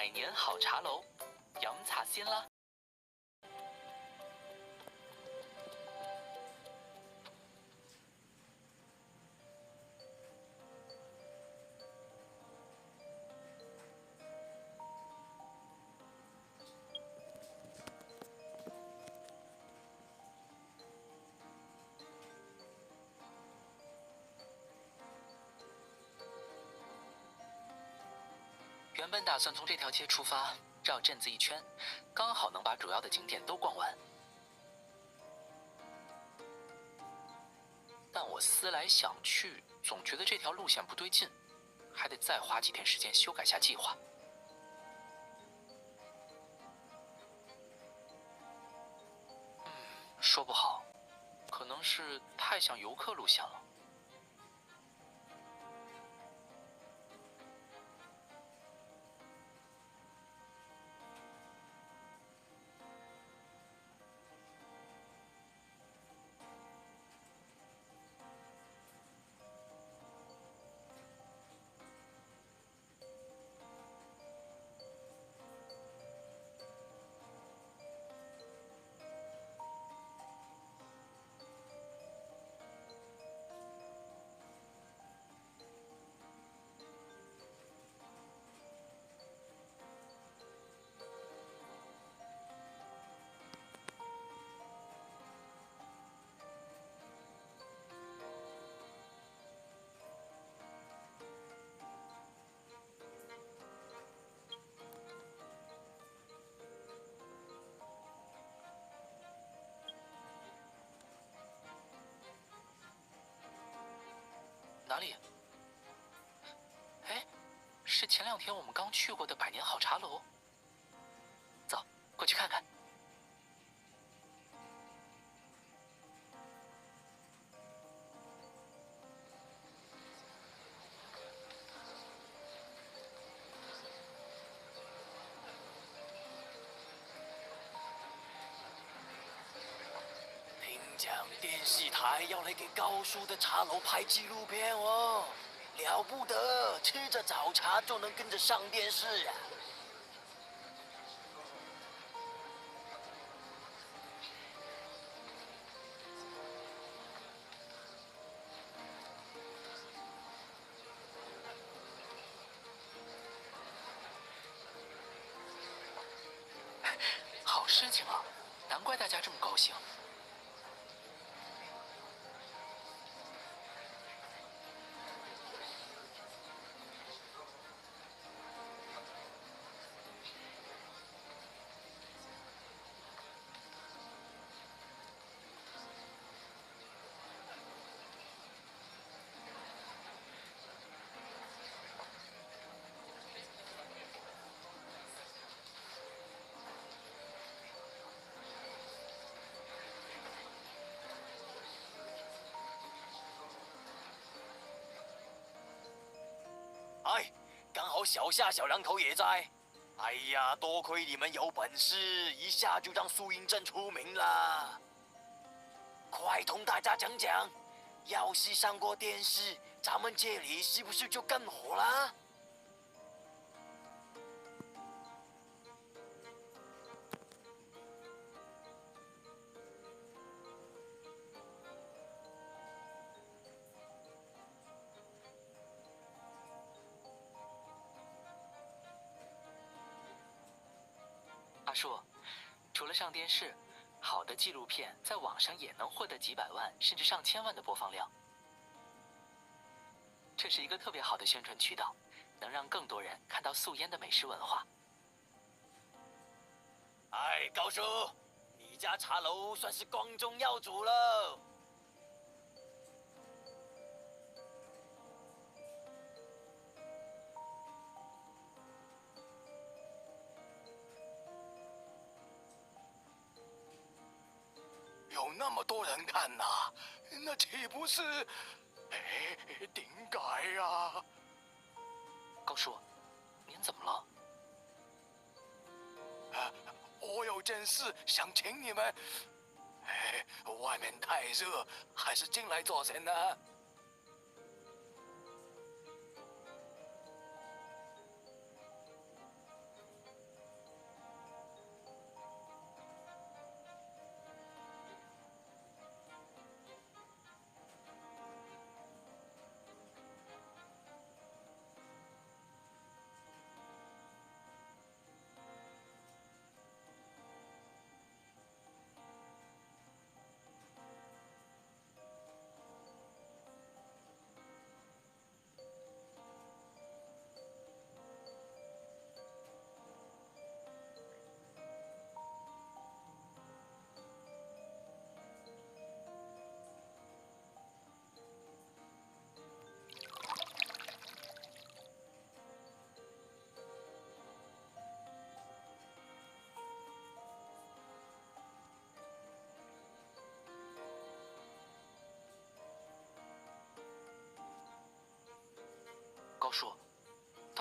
百年好茶楼，饮茶先啦。原本打算从这条街出发，绕镇子一圈，刚好能把主要的景点都逛完。但我思来想去，总觉得这条路线不对劲，还得再花几天时间修改下计划。说不好，可能是太像游客路线了。哪里？哎，是前2天我们刚去过的百年好茶楼。走，过去看看。听讲电视台要来给高叔的茶楼拍纪录片哦，了不得，吃着早茶就能跟着上电视啊！好事情啊，难怪大家这么高兴。哎，刚好小夏、小两口也在。哎呀，多亏你们有本事，一下就让素英镇出名啦！快同大家讲讲，要是上过电视，咱们这里是不是就更火啦？阿树，除了上电视，好的纪录片在网上也能获得几百万甚至上千万的播放量。这是一个特别好的宣传渠道，能让更多人看到素烟的美食文化。哎，高叔，你家茶楼算是光宗耀祖了。有那么多人看呐，那岂不是？哎，点解呀？高叔，您怎么了？我有件事想请你们。哎，外面太热，还是进来坐先呢。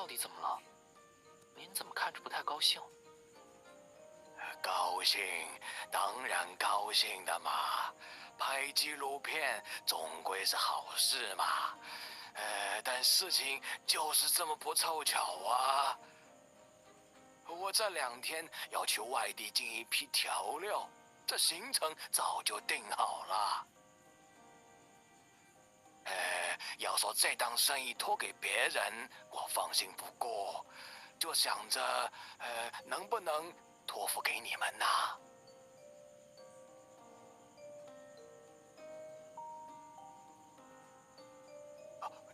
底怎么了？您怎么看着不太高兴？高兴，当然高兴的嘛。拍纪录片总归是好事嘛。但事情就是这么不凑巧啊。我这2天要去外地进一批调料，这行程早就定好了。要说这档生意托给别人，我放心不过，就想着，能不能托付给你们呢？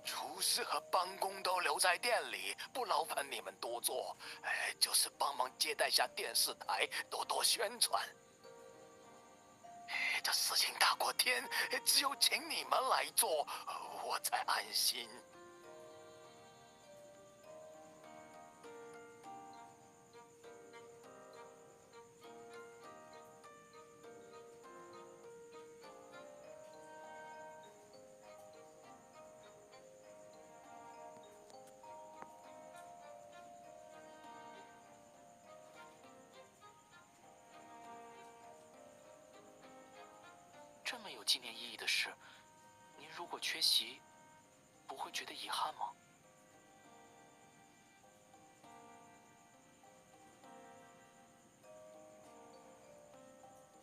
厨师和帮工都留在店里，不劳烦你们多做，就是帮忙接待下电视台，多多宣传。这事情大过天，只有请你们来做，我才安心。这么有纪念意义的事，您如果缺席，不会觉得遗憾吗？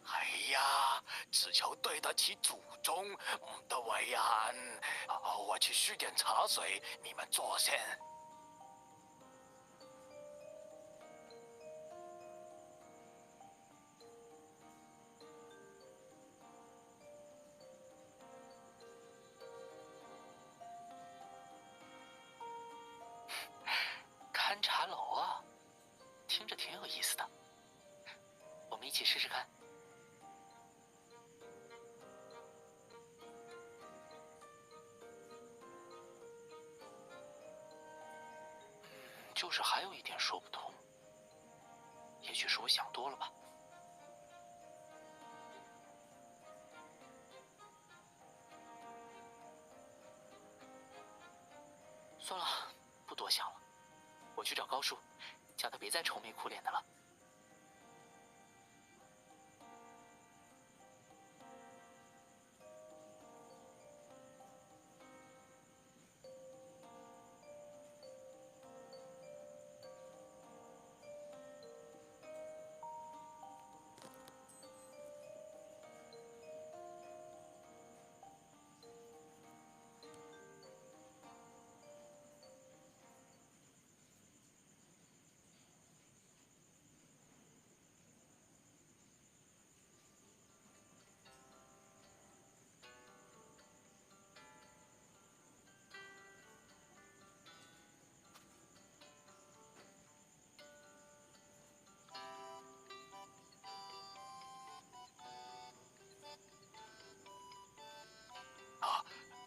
哎呀，只求对得起祖宗的伟岸。我去续点茶水，你们坐先。看茶楼啊，听着挺有意思的。我们一起试试看。就是还有一点说不通，也许是我想多了吧。算了，不多想了，我去找高叔，叫他别再愁眉苦脸的了。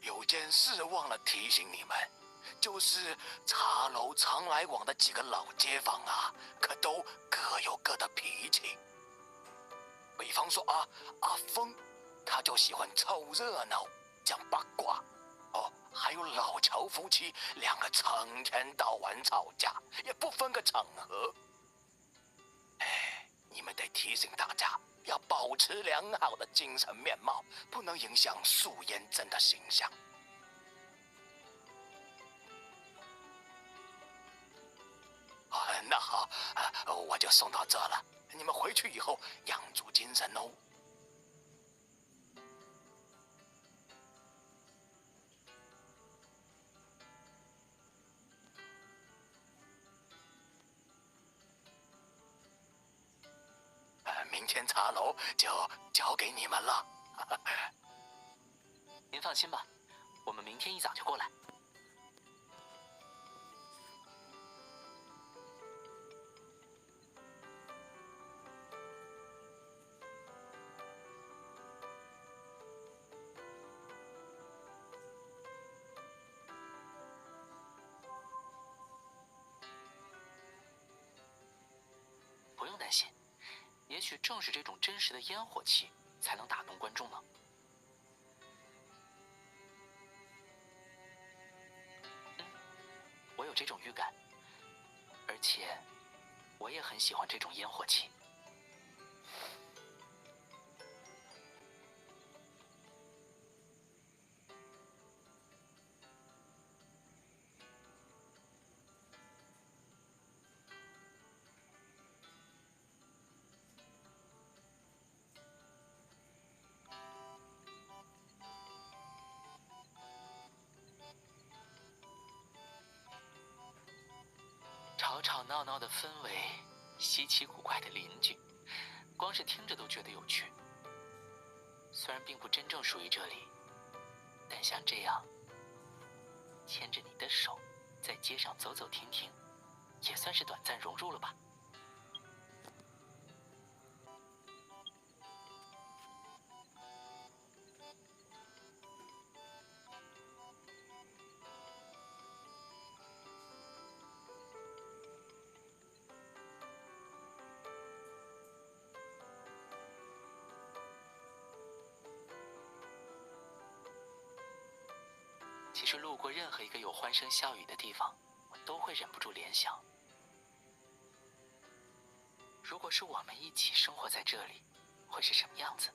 有件事忘了提醒你们，就是茶楼常来往的几个老街坊啊，可都各有各的脾气。比方说阿峰，他就喜欢凑热闹、讲八卦。还有老乔夫妻2个成天到晚吵架，也不分个场合。你们得提醒大家，要保持良好的精神面貌，不能影响素颜真的形象。那好，我就送到这了。你们回去以后养足精神哦。明天茶楼就交给你们了。您放心吧，我们明天一早就过来。不用担心，也许正是这种真实的烟火气，才能打动观众呢。我有这种预感，且我也很喜欢这种烟火气。吵吵闹闹的氛围，稀奇古怪的邻居，光是听着都觉得有趣。虽然并不真正属于这里，但像这样牵着你的手，在街上走走停停，也算是短暂融入了吧。其实路过任何一个有欢声笑语的地方，我都会忍不住联想，如果是我们一起生活在这里，会是什么样子？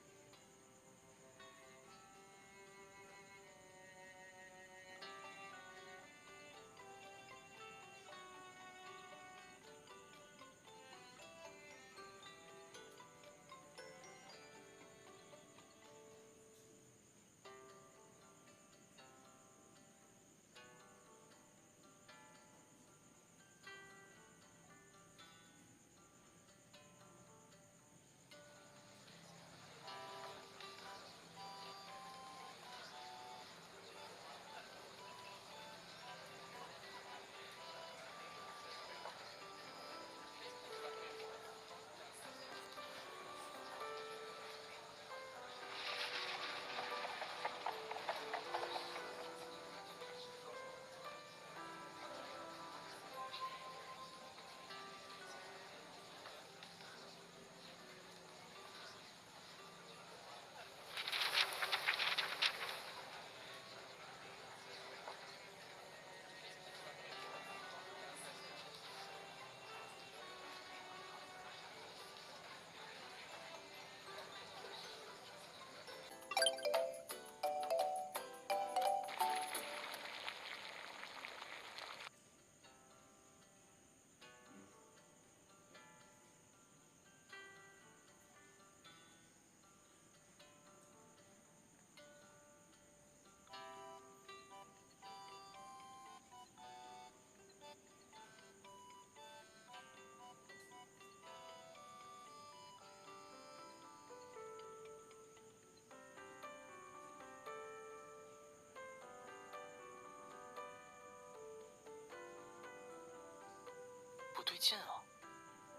不对劲啊！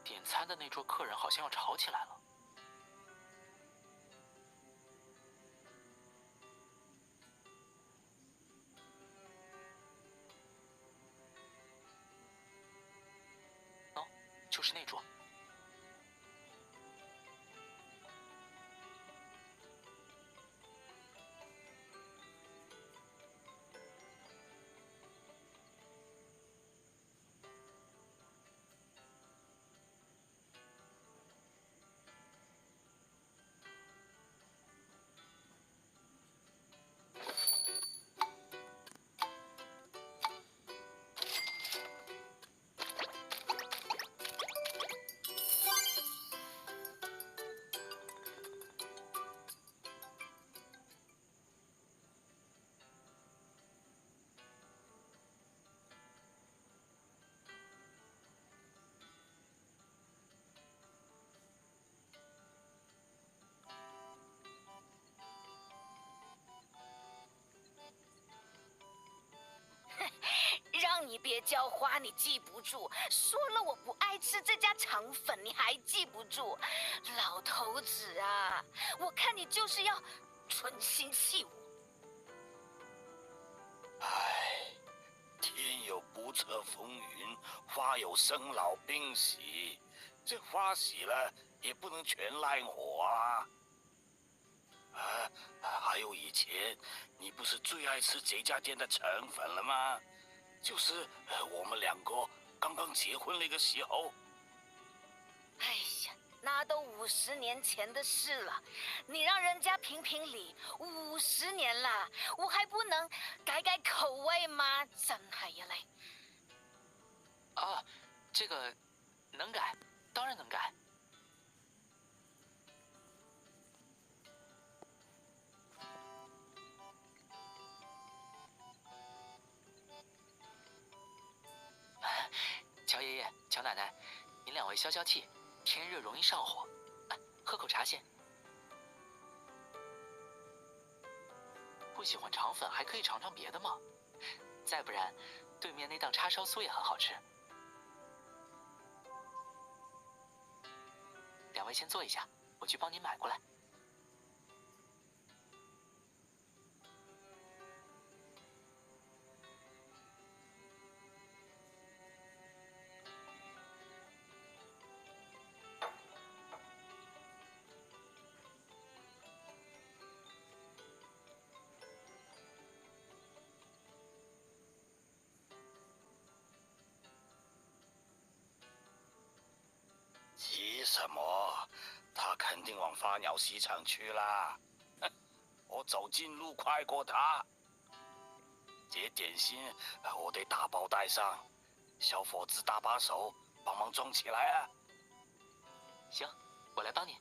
点餐的那桌客人好像要吵起来了。哦，就是那桌。让你别浇花，你记不住；说了我不爱吃这家肠粉，你还记不住。老头子啊，我看你就是要存心气我。唉，天有不测风云，花有生老病死，这花死了也不能全赖我啊！还有以前，你不是最爱吃这家店的肠粉了吗？就是我们两个刚刚结婚那个时候。哎呀，那都50年前的事了，你让人家评评理，50年了，我还不能改改口味吗？真係呀嘞！啊，这个能改，当然能改。乔爷爷、乔奶奶，您两位消消气，天热容易上火，喝口茶先。不喜欢肠粉还可以尝尝别的嘛，再不然，对面那档叉烧酥也很好吃。两位先坐一下，我去帮您买过来。急什么？他肯定往发鸟市场去啦。我走近路快过他。这点心我得打包带上，小伙子搭把手，帮忙装起来啊。行，我来帮你。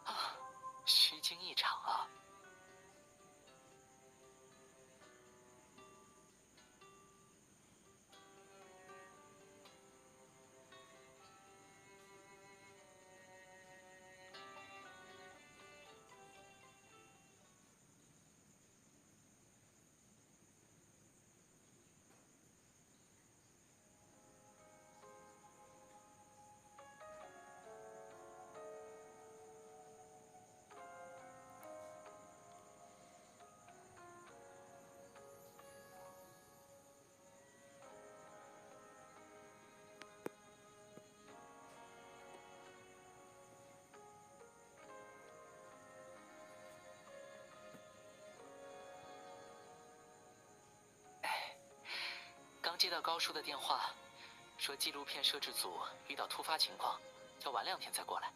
啊，虚惊一场啊！刚接到高叔的电话，说纪录片摄制组遇到突发情况，要晚2天再过来。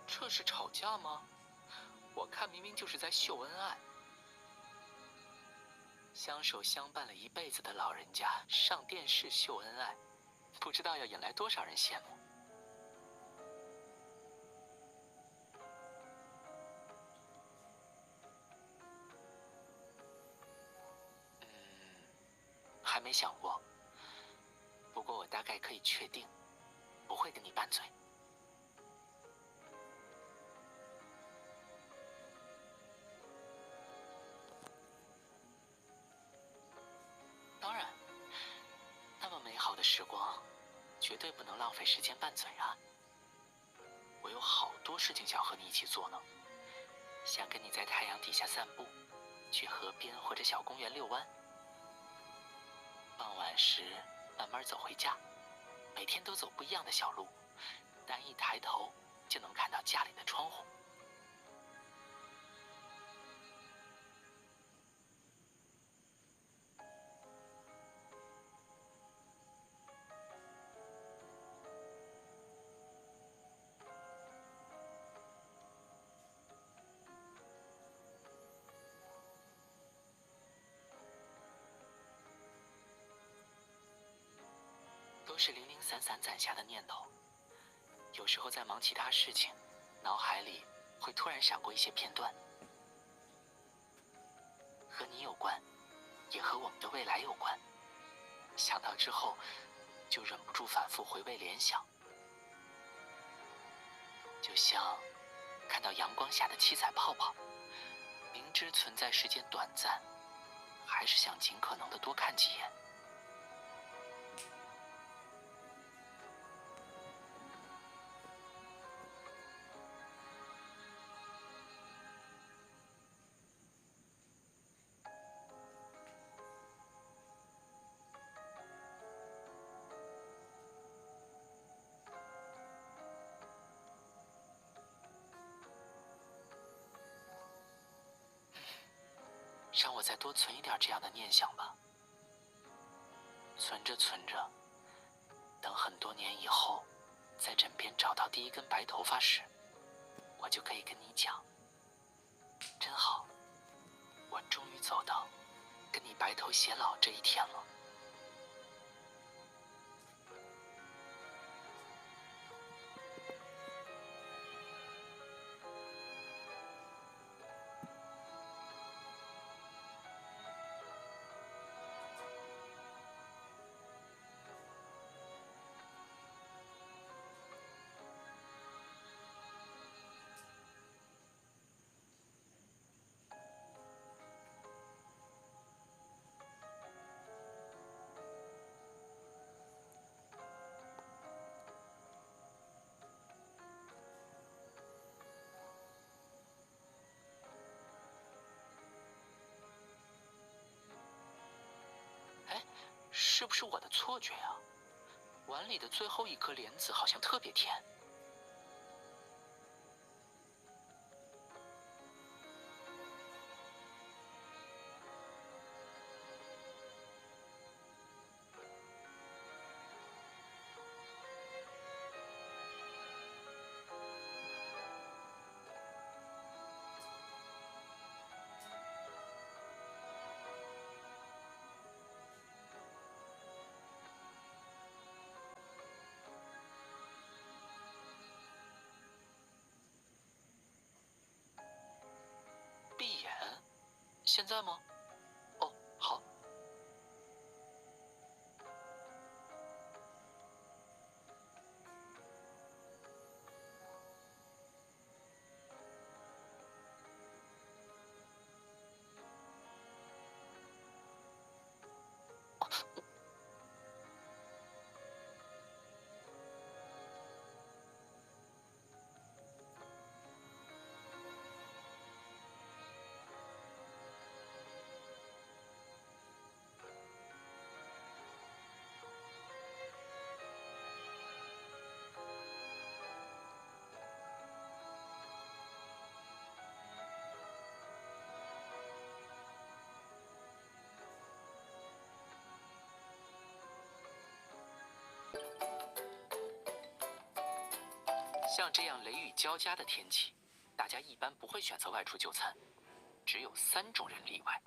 这是吵架吗？我看明明就是在秀恩爱。相守相伴了一辈子的老人家上电视秀恩爱，不知道要引来多少人羡慕。还没想过，不过我大概可以确定，不会跟你拌嘴。当然，那么美好的时光，绝对不能浪费时间拌嘴啊！我有好多事情想和你一起做呢，想跟你在太阳底下散步，去河边或者小公园遛弯。傍晚时慢慢走回家，每天都走不一样的小路，但一抬头就能看到家里的窗户。都是零零散散攒下的念头，有时候在忙其他事情，脑海里会突然闪过一些片段，和你有关，也和我们的未来有关。想到之后，就忍不住反复回味联想，就像看到阳光下的七彩泡泡，明知存在时间短暂，还是想尽可能的多看几眼。多存一点这样的念想吧。存着存着，等很多年以后，在枕边找到第一根白头发时，我就可以跟你讲，真好，我终于走到跟你白头偕老这一天了。是不是我的错觉呀？碗里的最后一颗莲子好像特别甜。闭眼？现在吗？哦，好。像这样雷雨交加的天气，大家一般不会选择外出就餐，只有3种人例外。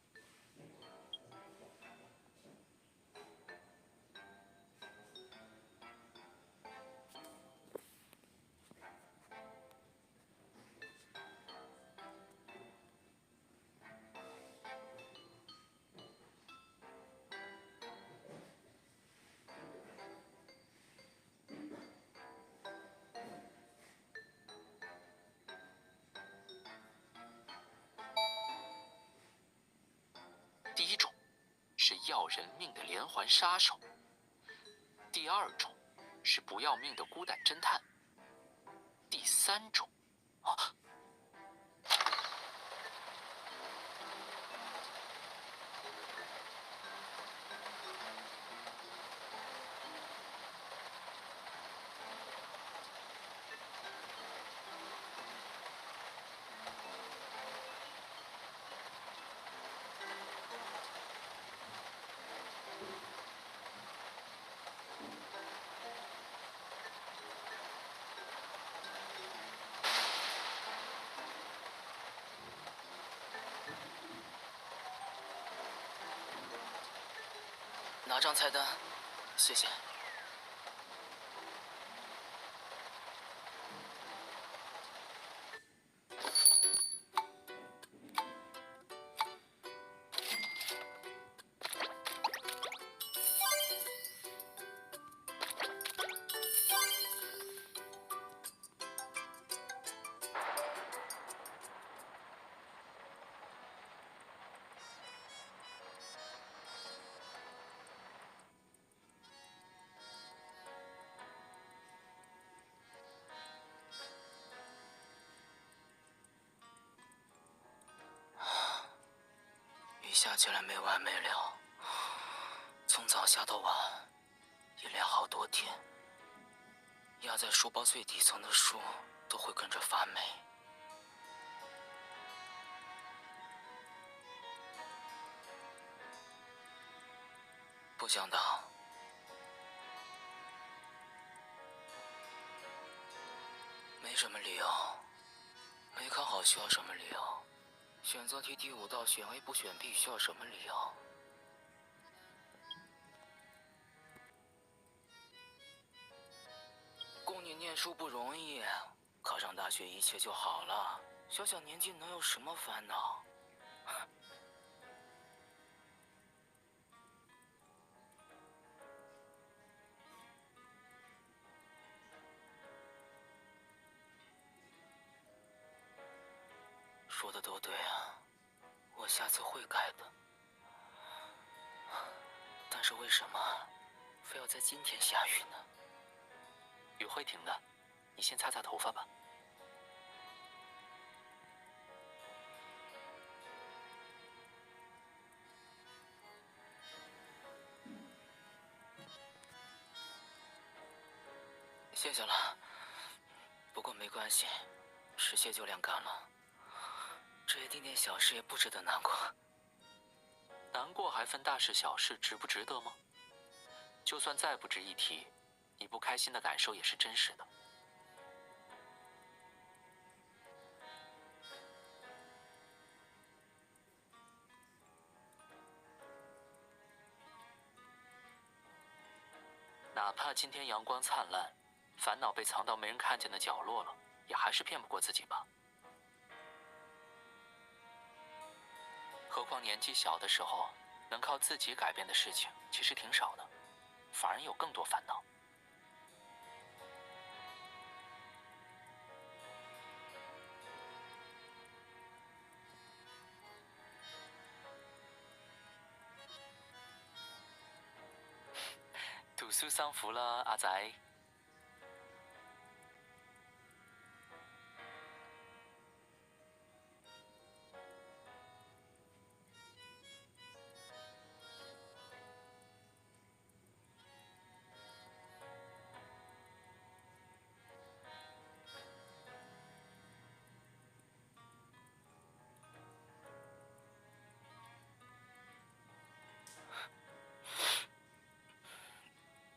第一种是要人命的连环杀手，第2种是不要命的孤胆侦探，第3种，拿张菜单，谢谢。雨下起来没完没了，从早下到晚，一连好多天，压在书包最底层的书都会跟着发霉。想到。没什么理由，没看好需要什么理由？选择题第5道选 A 不选 B 需要什么理由？供你念书不容易，考上大学一切就好了。小小年纪能有什么烦恼？说的都对啊，我下次会改的。但是为什么非要在今天下雨呢？雨会停的，你先擦擦头发吧。谢谢了，不过没关系，时泄就晾干了。这一丁点小事也不值得难过。难过还分大事小事，值不值得吗？就算再不值一提，你不开心的感受也是真实的。哪怕今天阳光灿烂，烦恼被藏到没人看见的角落了，也还是骗不过自己吧。何况年纪小的时候，能靠自己改变的事情其实挺少的，反而有更多烦恼。读书桑福啦，阿仔。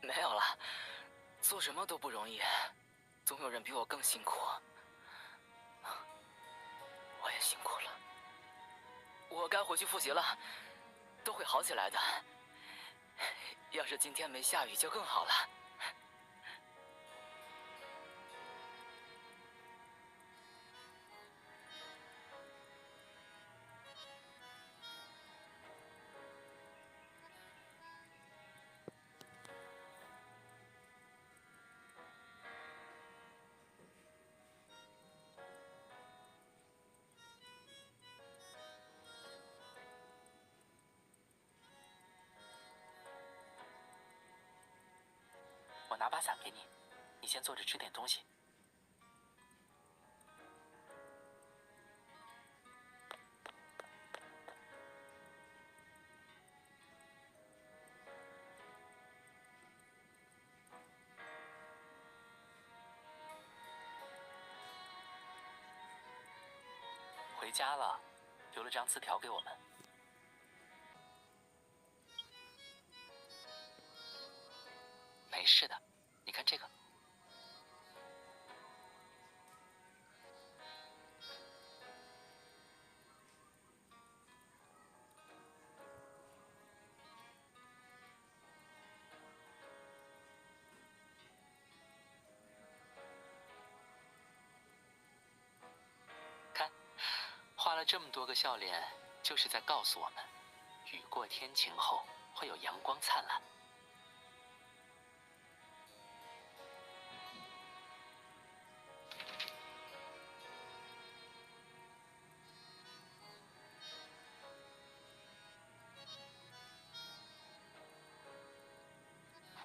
没有了，做什么都不容易，总有人比我更辛苦。我也辛苦了，我该回去复习了，都会好起来的。要是今天没下雨就更好了。我拿把伞给你，你先坐着吃点东西。回家了，留了张字条给我们。没事的，你看这个。看，画了这么多个笑脸，就是在告诉我们，雨过天晴后会有阳光灿烂。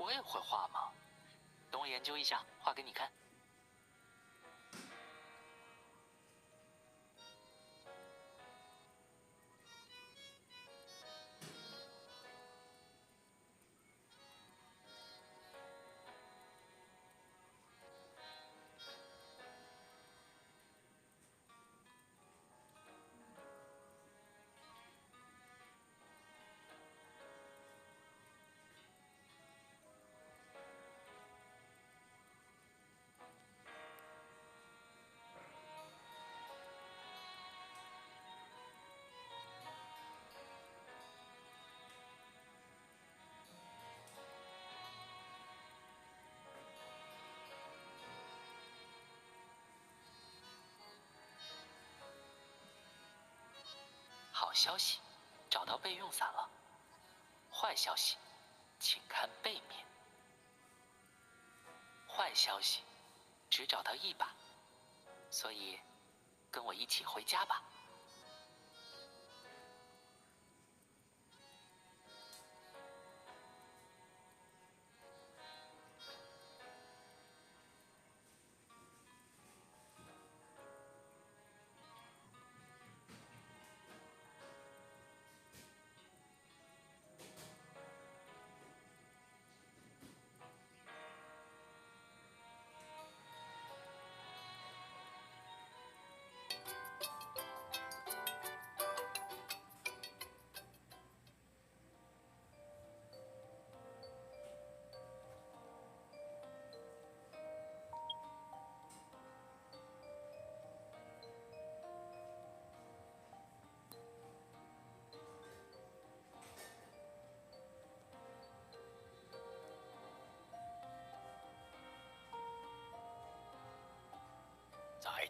我也会画嘛，等我研究一下，画给你看。消息，找到备用伞了。坏消息，请看背面。坏消息，只找到一把，所以跟我一起回家吧。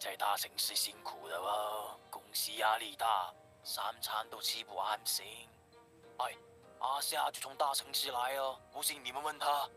在大城市辛苦了哦，公司压力大，3餐都吃不安心。哎，阿夏就从大城市来哦，不信你们问他。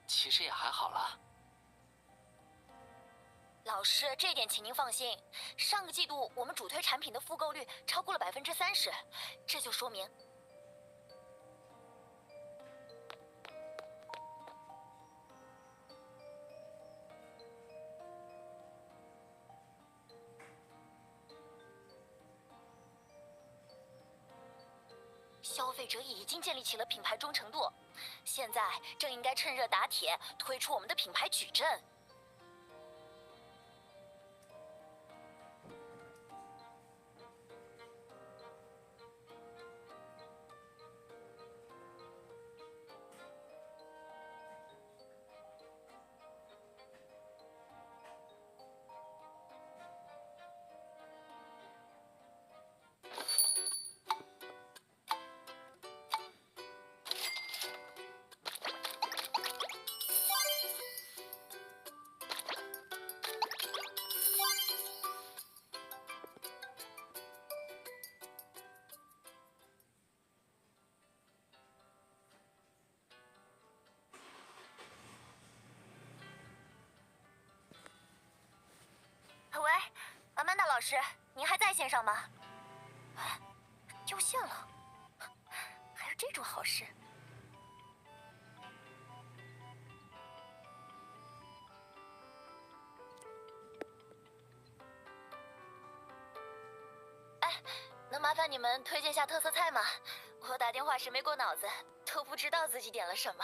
其实也还好啦。老师，这点请您放心。上个季度我们主推产品的复购率超过了30%，这就说明消费者已经建立起了品牌忠诚度。现在正应该趁热打铁，推出我们的品牌矩阵。喂，曼达老师，您还在线上吗？掉线了，还有这种好事？哎，能麻烦你们推荐下特色菜吗？我打电话时没过脑子，都不知道自己点了什么。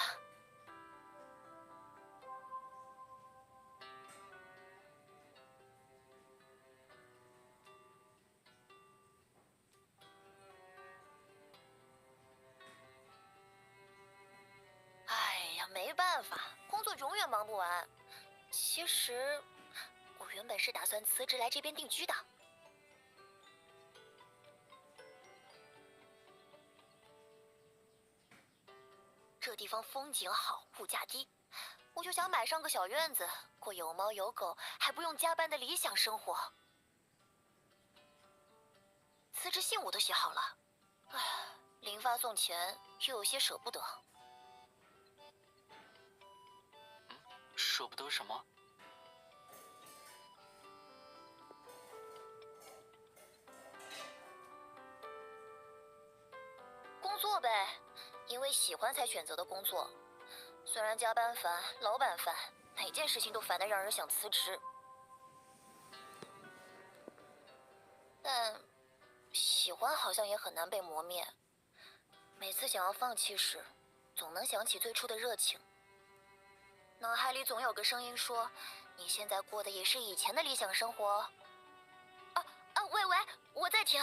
没办法，工作永远忙不完。其实，我原本是打算辞职来这边定居的。这地方风景好，物价低，我就想买上个小院子，过有猫有狗还不用加班的理想生活。辞职信我都写好了，唉，临发送前又有些舍不得。舍不得什么？工作呗，因为喜欢才选择的工作。虽然加班烦，老板烦，每件事情都烦得让人想辞职，但喜欢好像也很难被磨灭。每次想要放弃时，总能想起最初的热情。脑海里总有个声音说：“你现在过的也是以前的理想生活。”喂，我在听。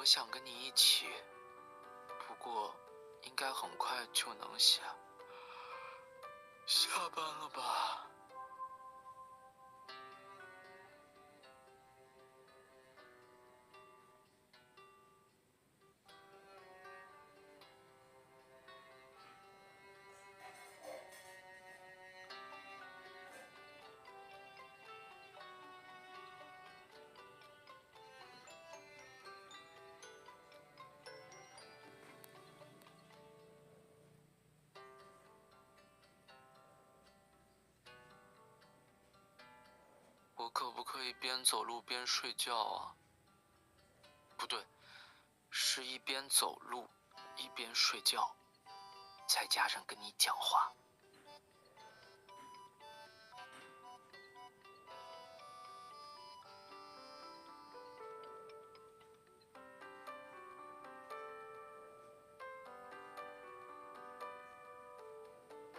我想跟你一起，不过应该很快就能下班了吧？我可不可以边走路边睡觉啊？不对，是一边走路一边睡觉，再加上跟你讲话。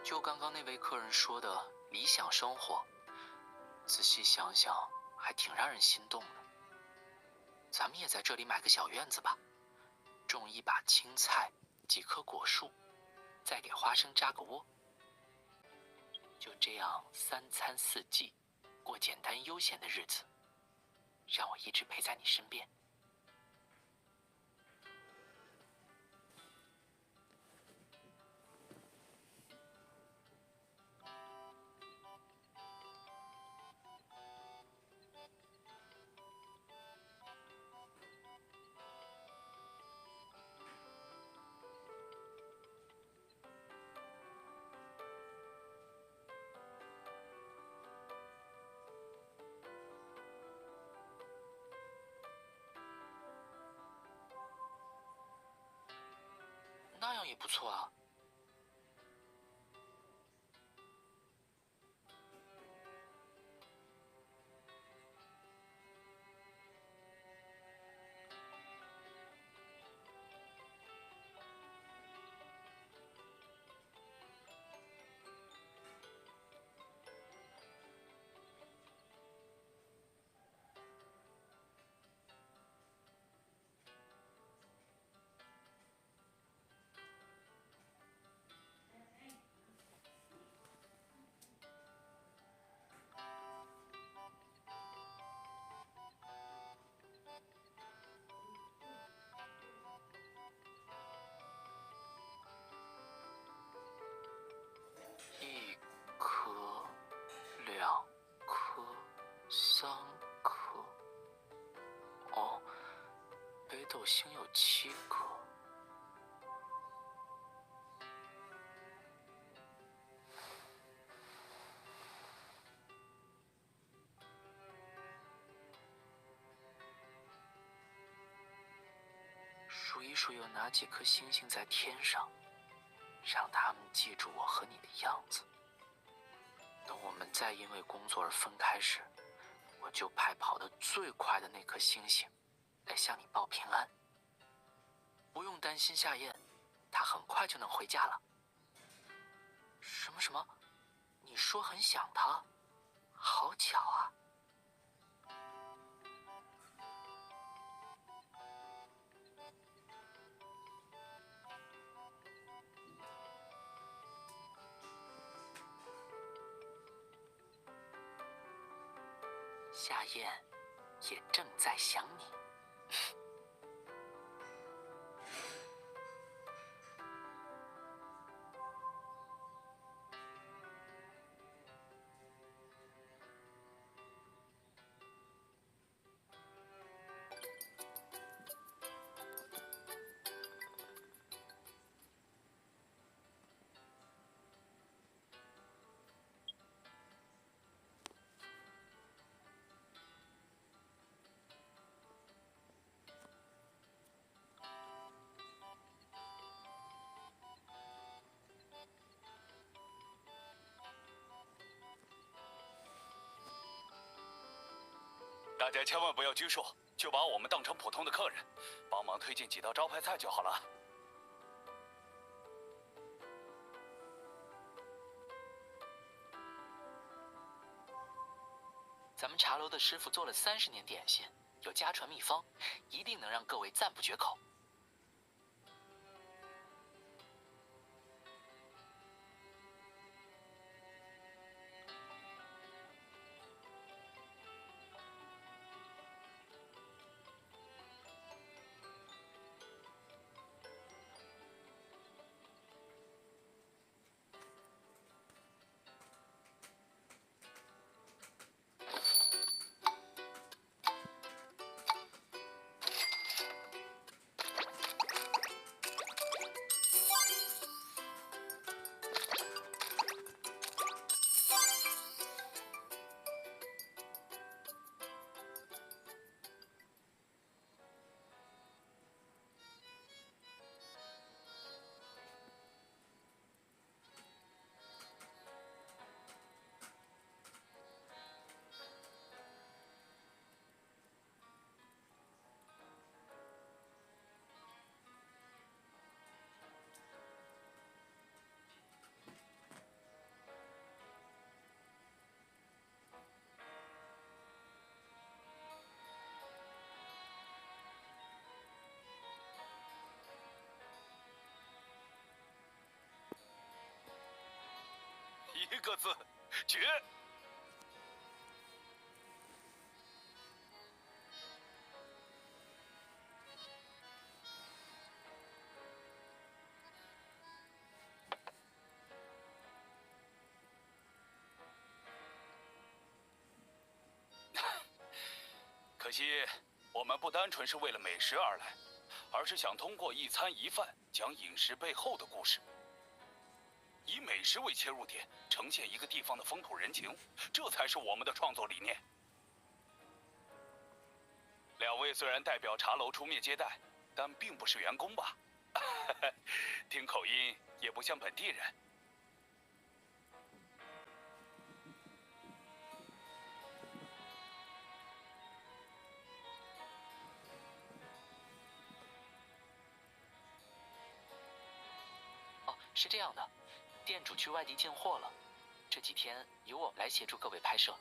就刚刚那位客人说的理想生活，仔细想想还挺让人心动的。咱们也在这里买个小院子吧，种一把青菜，几棵果树，再给花生扎个窝。就这样3餐4季，过简单悠闲的日子，让我一直陪在你身边。那样也不错啊。1颗、2颗、3颗。哦，北斗星有7颗。数一数有哪几颗星星在天上，让他们记住我和你的样子。等我们再因为工作而分开时，我就派跑得最快的那颗星星来向你报平安。不用担心夏燕，她很快就能回家了。什么？你说很想她？好巧啊！夏燕也正在想你。大家千万不要拘束，就把我们当成普通的客人，帮忙推荐几道招牌菜就好了。咱们茶楼的师傅做了30年点心，有家传秘方，一定能让各位赞不绝口。一个字，绝！可惜，我们不单纯是为了美食而来，而是想通过一餐一饭讲饮食背后的故事。以美食为切入点，呈现一个地方的风土人情，这才是我们的创作理念。两位虽然代表茶楼出面接待，但并不是员工吧？听口音也不像本地人。哦，是这样的。店主去外地进货了，这几天由我们来协助各位拍摄。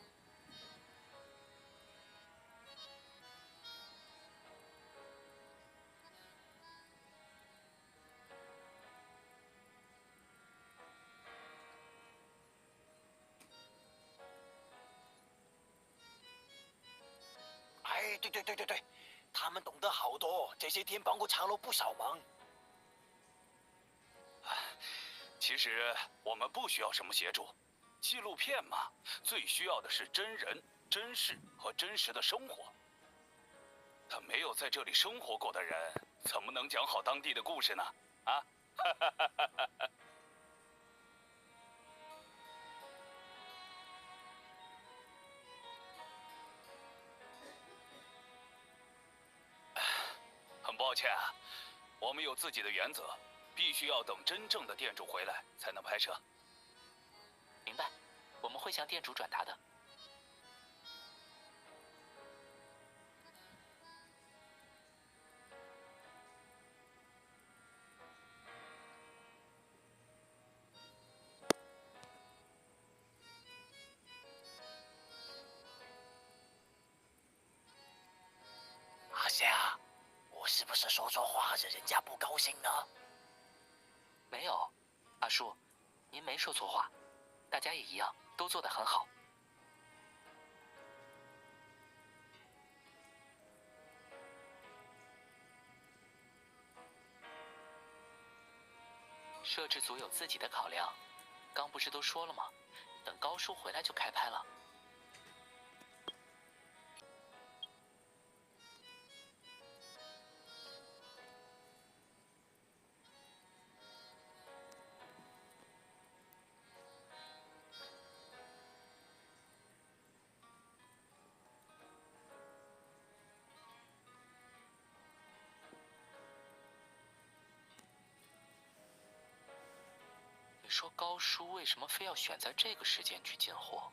哎，对，他们懂得好多，这些天帮过茶楼不少忙。其实我们不需要什么协助，纪录片嘛，最需要的是真人、真事和真实的生活。但没有在这里生活过的人，怎么能讲好当地的故事呢？啊！很抱歉啊，我们有自己的原则。必须要等真正的店主回来才能拍摄。明白，我们会向店主转达的。阿夏，我是不是说错话惹人家不高兴呢？没有，阿叔，您没说错话，大家也一样，都做得很好。摄制组有自己的考量，刚不是都说了吗？等高叔回来就开拍了。你说高叔为什么非要选在这个时间去进货？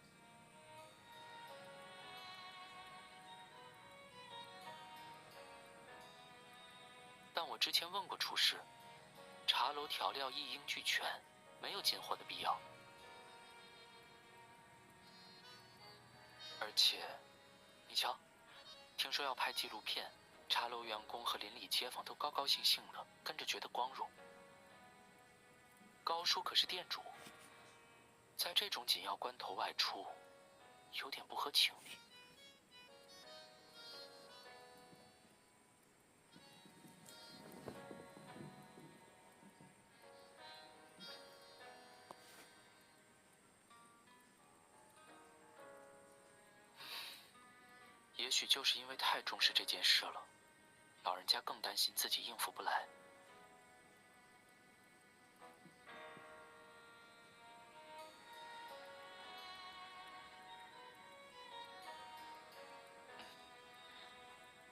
但我之前问过厨师，茶楼调料一应俱全，没有进货的必要。而且，你瞧，听说要拍纪录片，茶楼员工和邻里街坊都高高兴兴的，跟着觉得光荣。高叔可是店主，在这种紧要关头外出，有点不合情理。也许就是因为太重视这件事了，老人家更担心自己应付不来。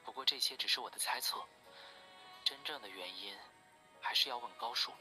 不过这些只是我的猜测，真正的原因还是要问高叔。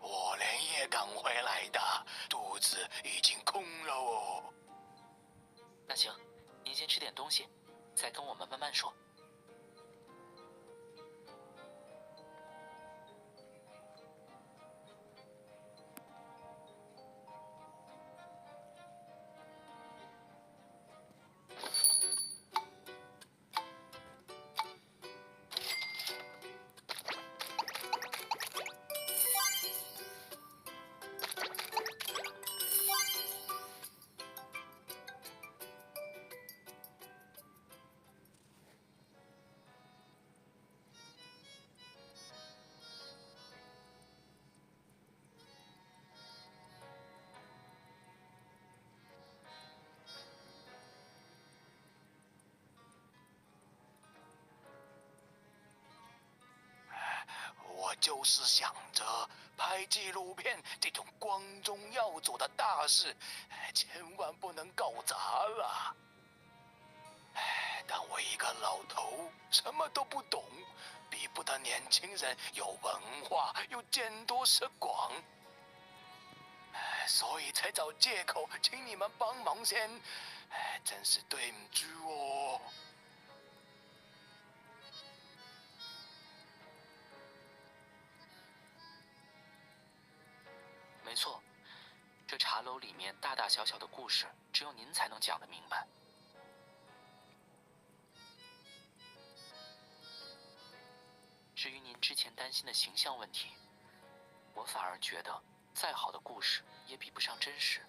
我连夜赶回来的，肚子已经空了哦。那行，您先吃点东西，再跟我们慢慢说。我就是想着拍纪录片这种光宗耀祖的大事，千万不能搞砸了。但我一个老头，什么都不懂，比不得年轻人有文化又见多识广，所以才找借口请你们帮忙先，真是对不住哦。没错，这茶楼里面大大小小的故事，只有您才能讲得明白。至于您之前担心的形象问题，我反而觉得，再好的故事也比不上真实。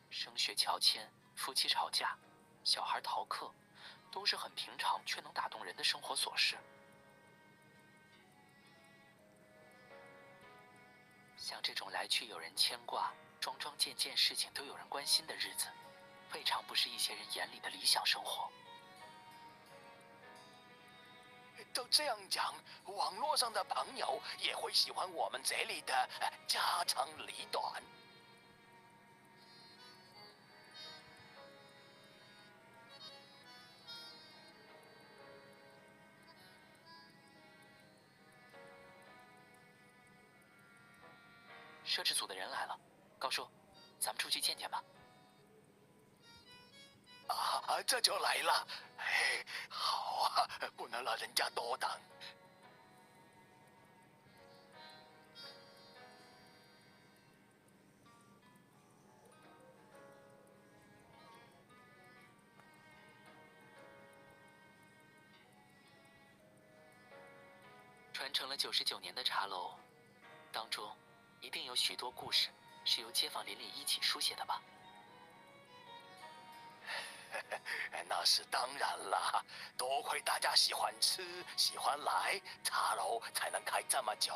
升学乔迁、夫妻吵架、小孩逃课，都是很平常却能打动人的生活琐事。像这种来去有人牵挂、桩桩件件事情都有人关心的日子，未尝不是一些人眼里的理想生活。都这样讲，网络上的朋友也会喜欢我们这里的家长里短。摄制组的人来了，高叔，咱们出去见见吧。这就来了。嘿，好啊，不能让人家多等。传承了99年的茶楼，当中一定有许多故事是由街坊邻里一起书写的吧？那是当然啦，多亏大家喜欢吃，喜欢来，茶楼才能开这么久。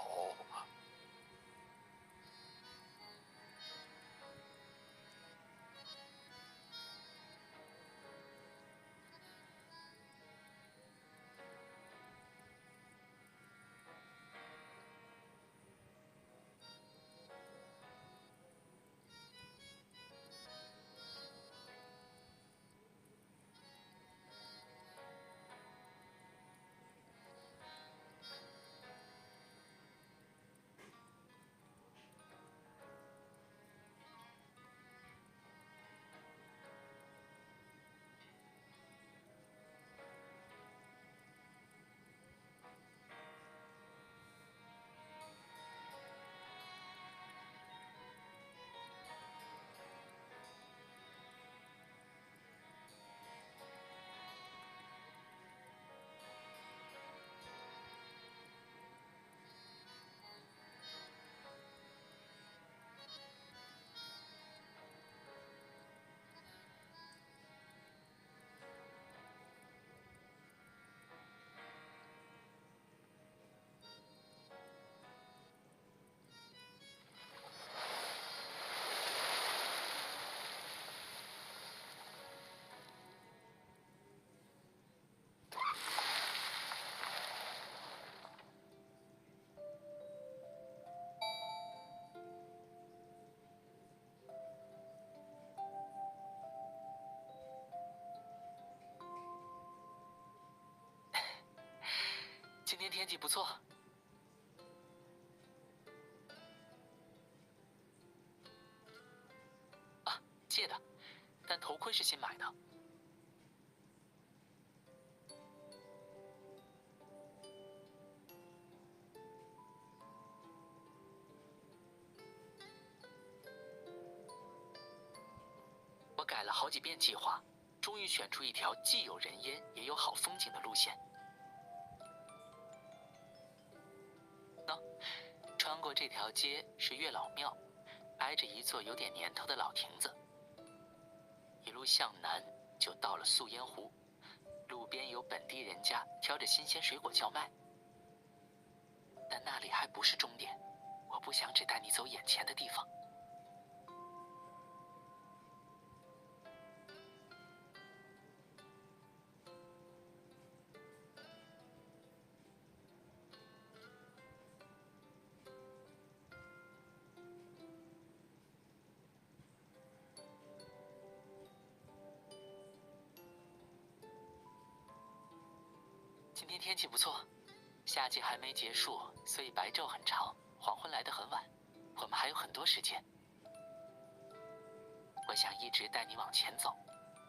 今天天气不错。啊，借的，但头盔是新买的。我改了好几遍计划，终于选出一条既有人烟也有好风景的路线。穿过这条街是月老庙，挨着一座有点年头的老亭子。一路向南就到了素烟湖，路边有本地人家挑着新鲜水果叫卖。但那里还不是终点，我不想只带你走眼前的地方。今天天气不错，夏季还没结束，所以白昼很长，黄昏来得很晚，我们还有很多时间。我想一直带你往前走，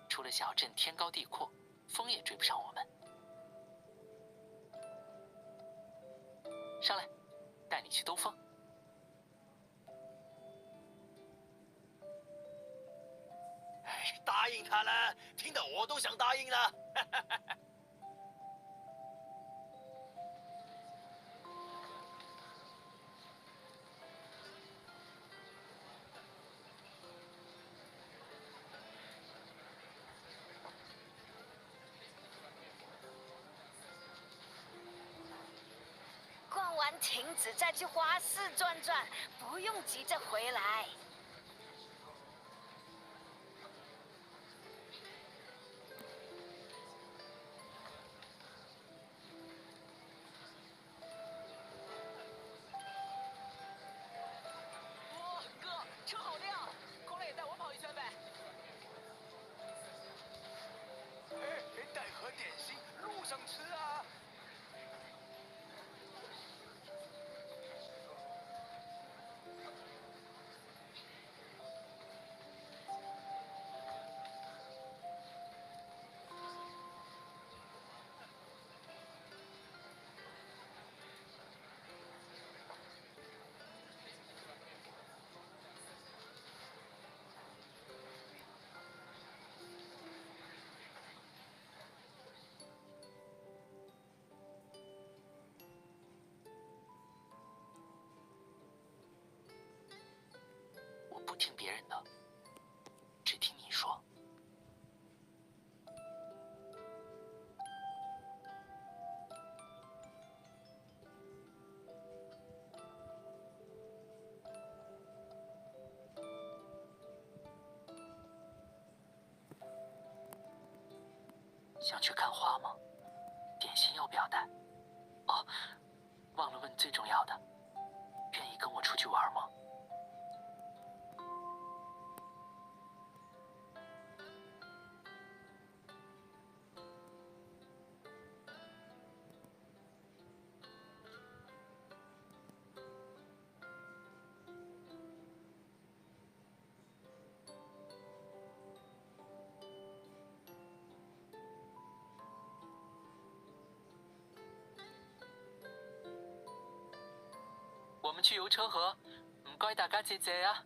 出了小镇天高地阔，风也追不上我们。上来，带你去兜风。哎，答应他了，听得我都想答应了。逛完亭子再去花市转转，不用急着回来。哇，哥，车好亮，过来也带我跑一圈呗。哎，带盒点心，路上吃啊。想去看花吗？点心要不要带？哦，忘了问最重要的，愿意跟我出去玩吗？我们去游车河，唔该大家借借啊！